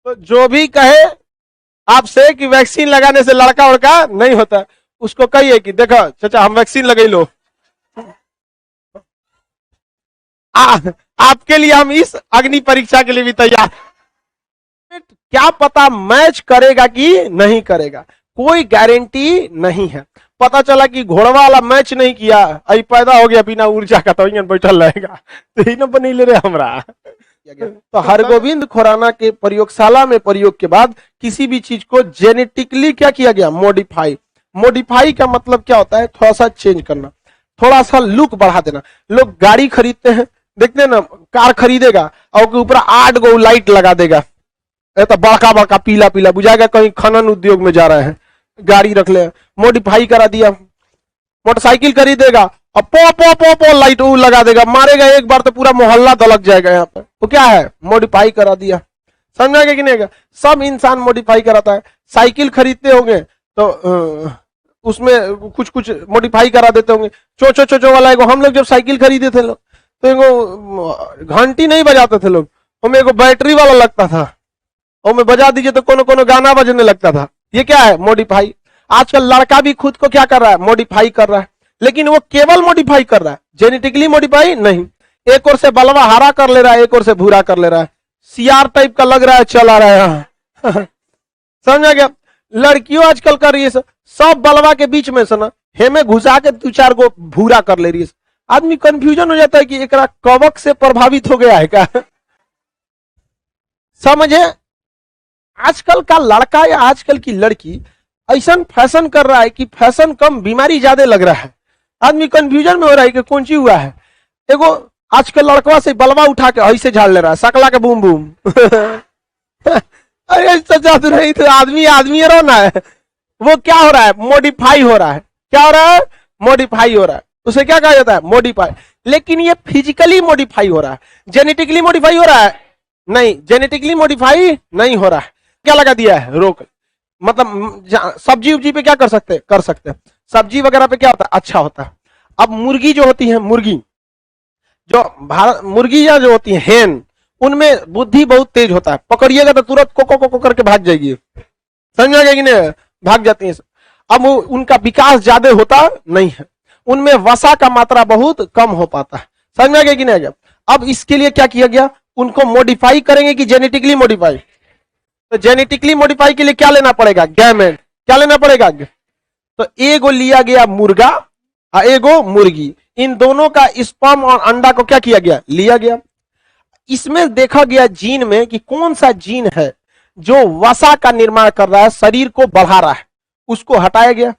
तो जो भी कहे आपसे कि वैक्सीन लगाने से लड़का उड़का नहीं होता, उसको कहिए कि देखो चाचा हम वैक्सीन लगा लो, आपके लिए हम इस अग्नि परीक्षा के लिए भी तैयार। क्या पता मैच करेगा कि नहीं करेगा, कोई गारंटी नहीं है। पता चला कि घोड़वा वाला मैच नहीं किया, आई पैदा हो गया बिना ऊर्जा का, तो बैठल रहेगा, तो ही न बनी ले रहे हमरा। तो हरगोविंद खुराना के प्रयोगशाला में प्रयोग के बाद किसी भी चीज को जेनेटिकली क्या किया गया, मॉडिफाई। मॉडिफाई का मतलब क्या होता है, थोड़ा सा चेंज करना, थोड़ा सा लुक बढ़ा देना। लोग गाड़ी खरीदते हैं, देखते हैं ना, कार खरीदेगा और उसके ऊपर 8 गो लाइट लगा देगा, तो बड़का बड़का पीला पीला बुझाएगा कहीं खनन उद्योग में जा रहे हैं। गाड़ी रख ले, मॉडिफाई करा दिया। मोटरसाइकिल खरीदेगा और पो पो पो पो लाइट लगा देगा, मारेगा एक बार तो पूरा मोहल्ला दलक जाएगा यहाँ पर। तो क्या है, मॉडिफाई करा दिया। समझा कि नहीं? सब इंसान मॉडिफाई कराता है। साइकिल खरीदते होंगे तो उसमें कुछ कुछ मॉडिफाई करा देते होंगे। चो चो चो चो वाला एगो, हम लोग जब साइकिल खरीदे थे लोग तो एगो घंटी नहीं बजाते थे लोग, हमें एगो बैटरी वाला लगता था, और में बजा दीजिए तो कोनो कोनो गाना बजने लगता था। ये क्या है, मॉडिफाई। आजकल लड़का भी खुद को क्या कर रहा है, मॉडिफाई कर रहा है, लेकिन वो केवल मॉडिफाई कर रहा है, जेनेटिकली मॉडिफाई नहीं। एक ओर से बलवा हरा कर ले रहा है, एक ओर से भूरा कर ले रहा है, सीआर टाइप का लग रहा है, चला रहा है। समझा गया? लड़कियों आजकल कर रही है सब बलवा के बीच में से ना हेमे घुसा के 2-4 गो भूरा कर ले रही है। आदमी कंफ्यूजन हो जाता है कि एकरा कवक से प्रभावित हो गया है क्या। समझे? आजकल का लड़का या आजकल की लड़की ऐसा फैशन कर रहा है कि फैशन कम बीमारी ज्यादा लग रहा है। आदमी कंफ्यूजन में हो रहा है कि कौन सी हुआ है। एगो आजकल लड़कवा से बलवा उठा के ऐसे झाड़ ले रहा है, सकला के बूम बूम। अरे सचा तो नहीं, तो आदमी आदमी रहना है। वो क्या हो रहा है, मॉडिफाई हो रहा है। क्या हो रहा है, मॉडिफाई हो रहा है। उसे क्या कहा जाता है, मॉडिफाई। लेकिन ये फिजिकली मॉडिफाई हो रहा है, जेनेटिकली मॉडिफाई हो रहा है नहीं, जेनेटिकली मॉडिफाई नहीं हो रहा है। क्या लगा दिया है, रोक। मतलब सब्जी उब्जी पे क्या कर सकते हैं, कर सकते हैं। सब्जी वगैरह पे क्या होता है, अच्छा होता है। अब मुर्गी जो होती है, मुर्गी जो मुर्गियां जो होती है हेन, उनमें बुद्धि बहुत तेज होता है। पकड़िएगा तो तुरंत को को करके भाग जाएगी। समझ आ गया कि नहीं, भाग जाती है। अब उनका विकास ज्यादा होता नहीं है, उनमें वसा का मात्रा बहुत कम हो पाता है। समझ में आ गया कि नहीं? अब इसके लिए क्या किया गया, उनको मॉडिफाई करेंगे कि जेनेटिकली मॉडिफाई। तो जेनेटिकली मॉडिफाई के लिए क्या लेना पड़ेगा, गैमेट। क्या लेना पड़ेगा, तो एगो लिया गया मुर्गा और एगो मुर्गी, इन दोनों का स्पर्म और अंडा को क्या किया गया, लिया गया। इसमें देखा गया जीन में कि कौन सा जीन है जो वसा का निर्माण कर रहा है, शरीर को बढ़ा रहा है, उसको हटाया गया।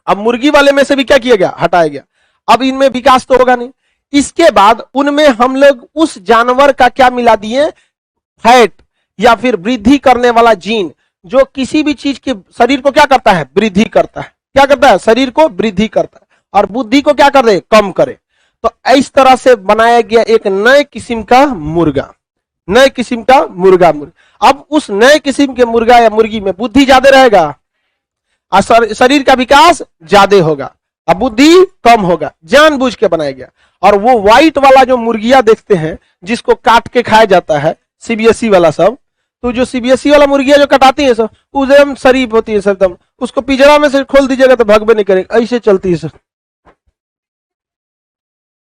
अब मुर्गी वाले में से भी क्या किया गया, हटाया गया। अब इनमें विकास तो होगा नहीं। इसके बाद उनमें हम लोग उस जानवर का क्या मिला दिए, फैट या फिर वृद्धि करने वाला जीन, जो किसी भी चीज के शरीर को क्या करता है, वृद्धि करता है। क्या करता है, शरीर को वृद्धि करता है, और बुद्धि को क्या कर दे, कम करे। तो इस तरह से बनाया गया एक नए किस्म का मुर्गा, नए किस्म का मुर्गा। अब उस नए किस्म के मुर्गा या मुर्गी में बुद्धि ज्यादा रहेगा और शरीर का विकास ज्यादा होगा, अब बुद्धि कम होगा, जानबूझ के बनाया गया। और वो व्हाइट वाला जो मुर्गियां देखते हैं जिसको काट के खाया जाता है, सीबीएसई वाला सब, तो जो सीबीएसई वाला मुर्गियां जो कटाती है सब, वो एकदम शरीफ होती है एकदम, उसको पिंजरा में से खोल दीजिएगा तो भगवे नहीं करेगा, ऐसे चलती है सब,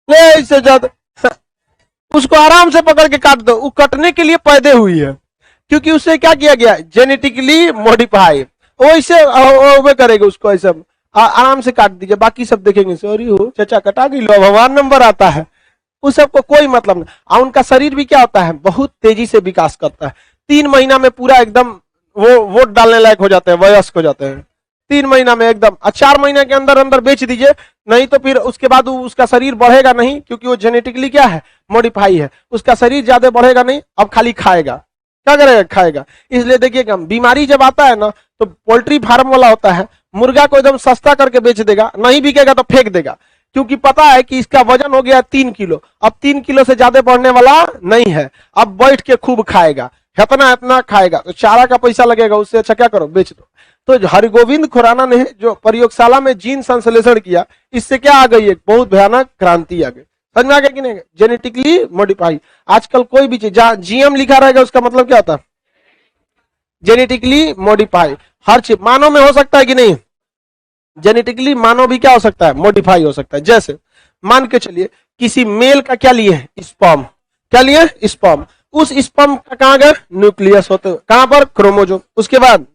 ऐसे ज्यादा। उसको आराम से पकड़ के काट दो, वो कटने के लिए पैदा हुई है, क्योंकि उससे क्या किया गया, जेनेटिकली मॉडिफाई। वैसे करेगा उसको, ऐसा आराम से काट दीजिए, बाकी सब देखेंगे सॉरी हो चाचा कटा गई, लो भगवान नंबर आता है, उस सबको कोई मतलब नहीं। और उनका शरीर भी क्या होता है, बहुत तेजी से विकास करता है। 3 महीना में पूरा एकदम वो वोट डालने लायक हो जाते हैं, वयस्क हो जाते हैं 3 महीना में एकदम। 4 महीने के अंदर अंदर बेच दीजिए, नहीं तो फिर उसके बाद उसका शरीर बढ़ेगा नहीं, क्योंकि वो जेनेटिकली क्या है, मॉडिफाई है। उसका शरीर ज्यादा बढ़ेगा नहीं, अब खाली खाएगा। क्या करेगा, खाएगा। इसलिए देखिएगा बीमारी जब आता है ना, तो पोल्ट्री फार्म वाला होता है, मुर्गा को एकदम सस्ता करके बेच देगा, नहीं बिकेगा तो फेंक देगा, क्योंकि पता है कि इसका वजन हो गया 3 किलो, अब 3 किलो से ज्यादा बढ़ने वाला नहीं है, अब बैठ के खूब खाएगा, इतना इतना खाएगा, तो चारा का पैसा लगेगा, उससे अच्छा क्या करो, बेच दो। तो हरगोविंद खुराना ने जो प्रयोगशाला में जीन संश्लेषण किया, इससे क्या आ गई, एक बहुत भयानक क्रांति आ गई। समझ में आ गया कि नहीं, जेनेटिकली मॉडिफाई। आजकल कोई भी चीज जहां जीएम लिखा रहेगा उसका मतलब क्या होता है, जेनेटिकली मॉडिफाई हर चीज मानव में हो सकता है कि नहीं, जेनेटिकली मानव भी क्या हो सकता है, मॉडिफाई हो सकता है। जैसे मान के चलिए किसी मेल का क्या लिए, स्पर्म, क्या लिए, स्पर्म, उस स्पर्म का कहां गया, न्यूक्लियस होते कहां पर, क्रोमोजोम, उसके बाद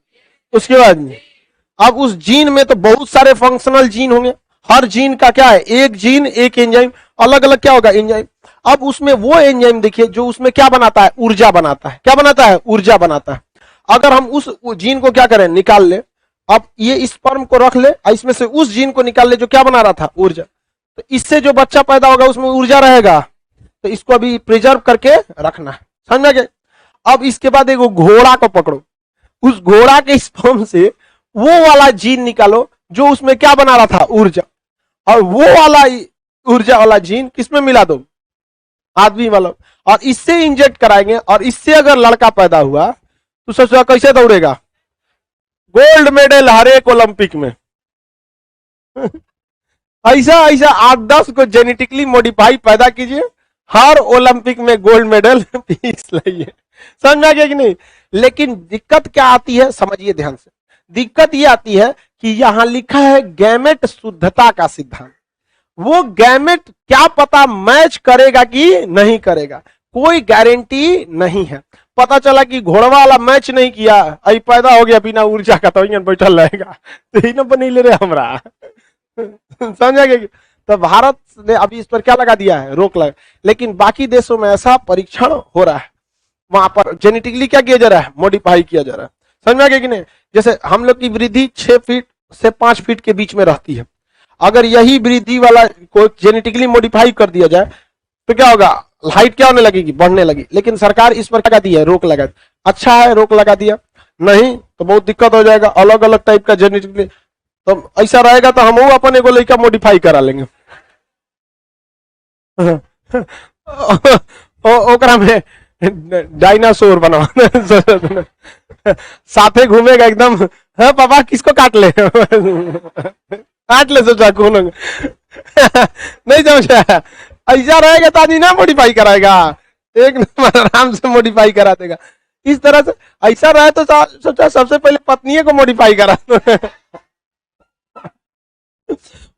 अब उस जीन में तो बहुत सारे फंक्शनल जीन होंगे, हर जीन का क्या है, एक जीन एक एंजाइम, अलग अलग क्या होगा, एंजाइम। अब उसमें वो एंजाइम देखिए जो उसमें क्या बनाता है, ऊर्जा बनाता है, क्या बनाता है, ऊर्जा बनाता है। अगर हम उस जीन को क्या करें, निकाल ले, अब ये स्पर्म को रख ले, इसमें से उस जीन को निकाल ले जो क्या बना रहा था, ऊर्जा, तो इससे जो बच्चा पैदा होगा उसमें ऊर्जा रहेगा, तो इसको अभी प्रिजर्व करके रखना है, समझ गए। अब इसके बाद एक घोड़ा को पकड़ो, उस घोड़ा के स्पर्म से वो वाला जीन निकालो जो उसमें क्या बना रहा था, ऊर्जा, और वो वाला ऊर्जा वाला जीन किसमें मिला दो, आदमी वाला, और इससे इंजेक्ट कराएंगे, और इससे अगर लड़का पैदा हुआ तो सोचो कैसे दौड़ेगा, गोल्ड मेडल हर एक ओलंपिक में। ऐसा ऐसा 8-10 को जेनेटिकली मॉडिफाई पैदा कीजिए, हर ओलंपिक में गोल्ड मेडल पीस लाइए, समझ में आ गया कि नहीं। लेकिन दिक्कत क्या आती है, समझिए ध्यान से, दिक्कत ये आती है कि यहां लिखा है गैमेट शुद्धता का सिद्धांत, वो गैमेट क्या पता मैच करेगा कि नहीं करेगा, कोई गारंटी नहीं है। पता चला कि घोड़वा वाला मैच नहीं किया, आई पैदा हो गया बिना ऊर्जा का, तो यहाँ बैठल रहेगा, तो ही ना बनी ले रहे हमरा। समझा गया। तो भारत ने अभी इस पर क्या लगा दिया है, रोक लगा, लेकिन बाकी देशों में ऐसा परीक्षण हो रहा है, वहां पर जेनेटिकली क्या किया जा रहा है, मॉडिफाई किया जा रहा है, समझ में आ गया कि नहीं। जैसे हम लोग की वृद्धि 6 फीट से 5 फीट के बीच में रहती है, अगर यही वृद्धि वाला को जेनेटिकली मॉडिफाई कर दिया जाए तो क्या होगा, हाइट क्या होने लगेगी, बढ़ने लगी। लेकिन सरकार इस पर क्या दी है, रोक लगा, अच्छा है रोक लगा दिया, नहीं तो बहुत दिक्कत हो जाएगा, अलग अलग टाइप का जेनेटिकली, तो ऐसा रहेगा तो हम अपन एगो लड़का मॉडिफाई करा लेंगे। ओकरा में डायनासोर बना साथे घूमेगा एकदम, हाँ पापा किसको काट ले, काट ले सोचा कौन नहीं समझ, ऐसा रहेगा तो आदमी ना मॉडिफाई कराएगा, एक नंबर आराम से मॉडिफाई करा देगा। इस तरह से ऐसा रहे तो सोचा सबसे पहले पत्नी को मॉडिफाई करा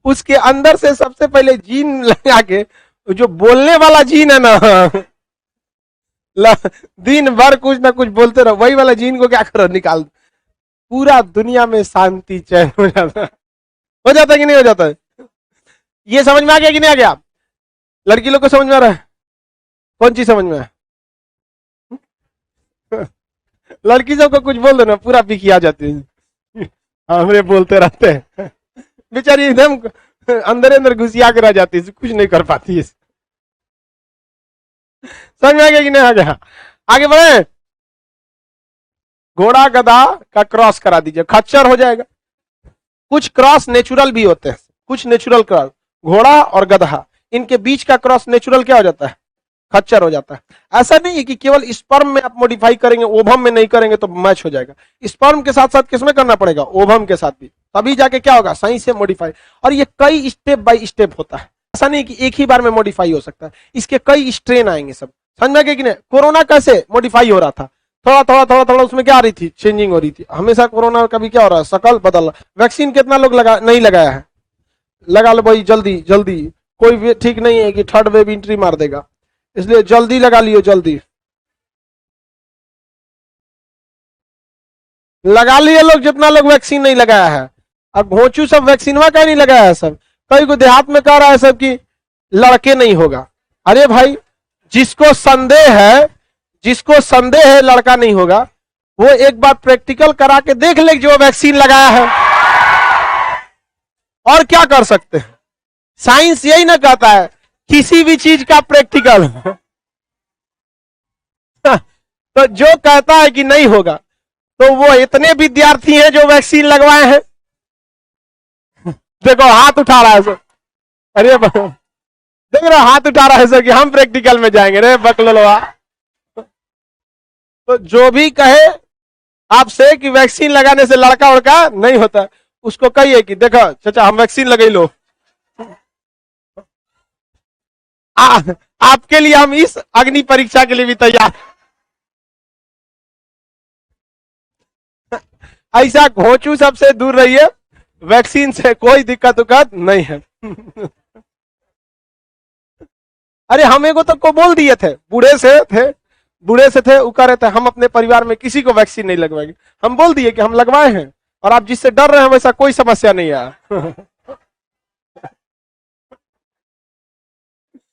उसके अंदर से सबसे पहले जीन लगा के, जो बोलने वाला जीन है ना, दिन भर कुछ ना कुछ बोलते रहो, वही वाला जीन को क्या करो, निकाल, पूरा दुनिया में शांति चैन हो जाता है, हो जाता है कि नहीं हो जाता है। ये समझ में आ गया कि नहीं आ गया, लड़की लोग को समझ में आ रहा है, कौन चीज समझ में है, लड़की सबको कुछ बोल दो ना पूरा पीकी आ जाती है, हमरे बोलते रहते हैं, बेचारी एकदम अंदर अंदर घुसिया कर आ जाती है, कुछ नहीं कर पाती है। समझ में आ गया कि नहीं आ गया, आगे बढ़े। घोड़ा गधा का क्रॉस करा दीजिए, खच्चर हो जाएगा। कुछ क्रॉस नेचुरल भी होते हैं, कुछ नेचुरल क्रॉस, घोड़ा और गधा इनके बीच का क्रॉस नेचुरल क्या हो जाता है, खच्चर हो जाता है। ऐसा नहीं है कि केवल स्पर्म में आप मॉडिफाई करेंगे, ओवम में नहीं करेंगे तो मैच हो जाएगा, स्पर्म के साथ साथ किसमें करना पड़ेगा, ओवम के साथ भी, तभी जाके क्या होगा, सही से मॉडिफाई। और ये कई स्टेप बाय स्टेप होता है, ऐसा नहीं कि एक ही बार में मॉडिफाई हो सकता है, इसके कई स्ट्रेन आएंगे सब, समझ में आ गया कि नहीं। कोरोना कैसे मॉडिफाई हो रहा था, थोड़ा थोड़ा थोड़ा थोड़ा उसमें क्या आ रही थी, चेंजिंग हो रही थी, हमेशा कोरोना का भी क्या हो रहा है, शकल बदल रहा। वैक्सीन कितना लोग लगा नहीं लगाया है, लगा लो भाई जल्दी जल्दी, कोई ठीक नहीं है कि थर्ड वेव एंट्री मार देगा, इसलिए जल्दी लगा लियो, जल्दी लगा लिए लोग, जितना लोग वैक्सीन नहीं लगाया है। अब घोंचू सब वैक्सीन का नहीं लगाया है, सब कई को देहात में कह रहा है सब कि लड़के नहीं होगा। अरे भाई जिसको संदेह है, जिसको संदेह है लड़का नहीं होगा, वो एक बार प्रैक्टिकल करा के देख ले जो वैक्सीन लगाया है, और क्या कर सकते हैं। साइंस यही ना कहता है किसी भी चीज का प्रैक्टिकल तो जो कहता है कि नहीं होगा, तो वो इतने विद्यार्थी हैं जो वैक्सीन लगवाए हैं, देखो हाथ उठा रहा है सर, अरे देख रहा हाथ उठा रहा है सर कि हम प्रैक्टिकल में जाएंगे, रे बकलोलवा। तो जो भी कहे आपसे कि वैक्सीन लगाने से लड़का उड़का नहीं होता, उसको कहिए कि देखो चाचा हम वैक्सीन लगा लो, आपके लिए हम इस अग्नि परीक्षा के लिए भी तैयार। ऐसा घोंचू सबसे दूर रहिए, वैक्सीन से कोई दिक्कत उक्कत नहीं है। अरे हमें को बोल दिए थे, बूढ़े से थे, वो कह रहे थे हम अपने परिवार में किसी को वैक्सीन नहीं लगवाएंगे। हम बोल दिए कि हम लगवाए हैं और आप जिससे डर रहे हैं वैसा कोई समस्या नहीं है।